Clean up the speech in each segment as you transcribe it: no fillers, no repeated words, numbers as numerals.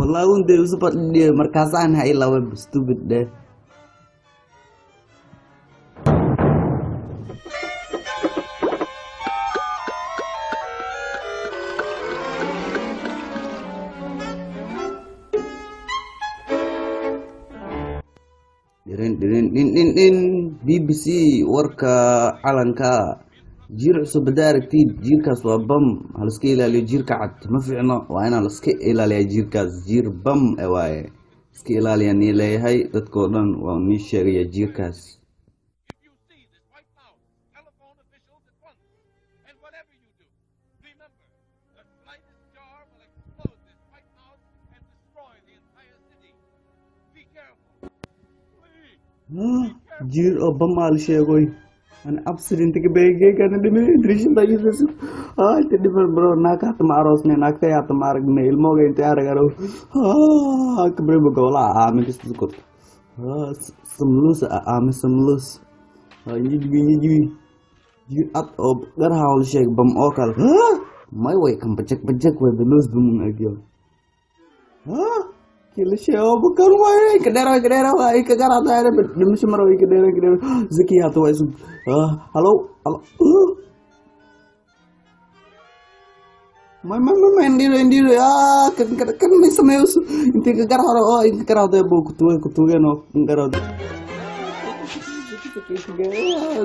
Laun deh sempat dia merkasan hai lawan stupid deh. Din BBC warka calanka jir cusub hadaa aragtid jiirkaas waa bam haliska ilaaliyo jiirka cad ma fiicno waa inaan liska ilaaliya jiirkaas jiir bam waaye iska ilaaliya nii leeyahay dadkoo dhan waa nii sheegaya jiirkaas jiir oo bam aa la sheegoy أنا أبصر أنت كبيرة كأنا دمي دريش باجي بس أنت دمر برو ناكا تماروس ناكا يا تمارك نيل موجة أنت أرجعوا كبير بقولا آمي كستكوت سملوس آمي سملوس يجي أت أب غير هاول شيء بام أكل ما يوي كم بجك وبلوس بمن أجيال Kila siya bukan wae kedera wae kegarata ada demi semaro kedera zeki hatu wae halo main diri ya kan bisa meus inti kegar haro inti kerau de bu kutu no kerau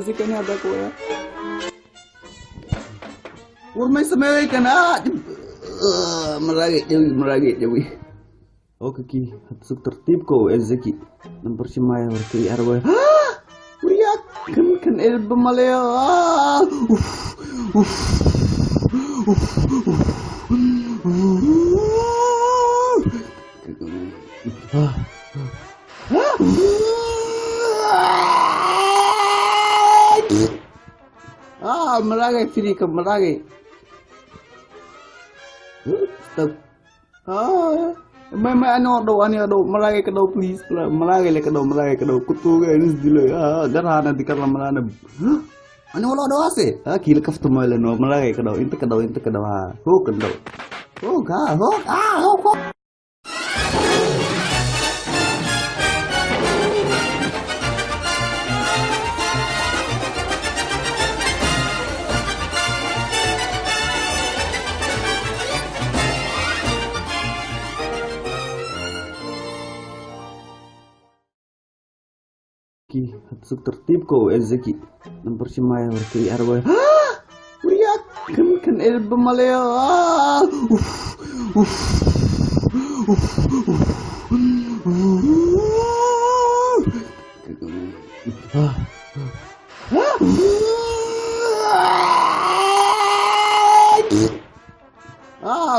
zeki ni ada ko ya urmai semai kan meragi jawi Oke ki, hatsuk tertibku Zeki. Nomor semaya berkiri arwah. Uriak, kan album malaya. Melagi free ke melagi. Stop. Mai ano do malagi ka daw please malagi le ka daw kutu ga nis dilo garana dikala malana ano wala do ase kila kafto mala no malagi ka daw inta ka daw ho kan daw ho hatsuk tertibku Zeki nomor semaya berkiri arwah uriak kan album malaya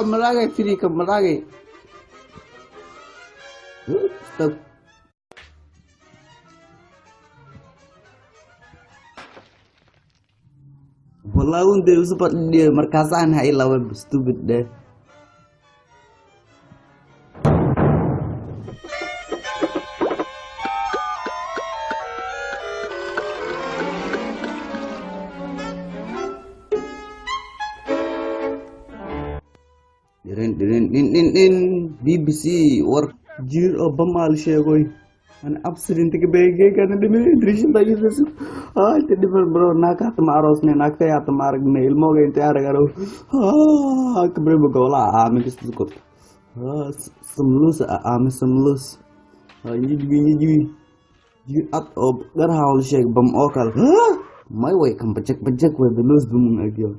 melagi free ke melagi stop Laun deh sempat dia merkasan hai lawan stupid deh. Din BBC work jir obam al sheegoy أنا أبصر أنت كبيرة كأنا دمي دريش باجي بس أنت دمر برو ناكا تماروس ناكا يا تمارك نيل موجة أنت أرجعوا كبير بقولا آمي كستكوت سملوس آمي سملوس يجي أت أب غير هاول شيء بام أكل ما يوي كم بجك وبلوس بمن أجيال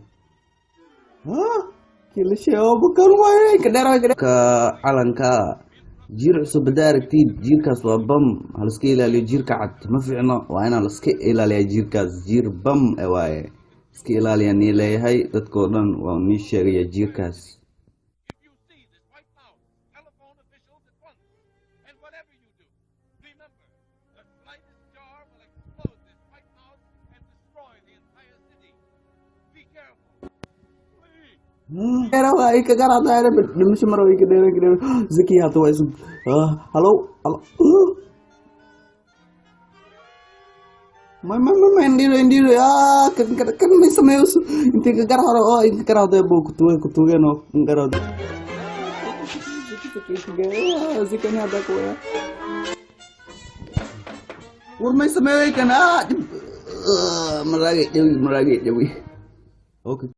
كل شيء bukan wae kedera ke calanka jir cusub hadaa aragtid jiirkaas waa bam haliska ilaaliyo jiirka cad ma fiicno waa inaan liska ilaaliya jiirkaas jiir bam waaye iska ilaaliya nii leeyahay dadkoo dhan waa nii sheegaya jiirkaas Era wae kegarata ada demi semaro kedera zeki hatu wae halo main diri ya kan bisa meus inti kegar haro inti kerau de bu kutu no kerau sakit gaya si kanyata ko ya urmay sa may kana maragi jawi okay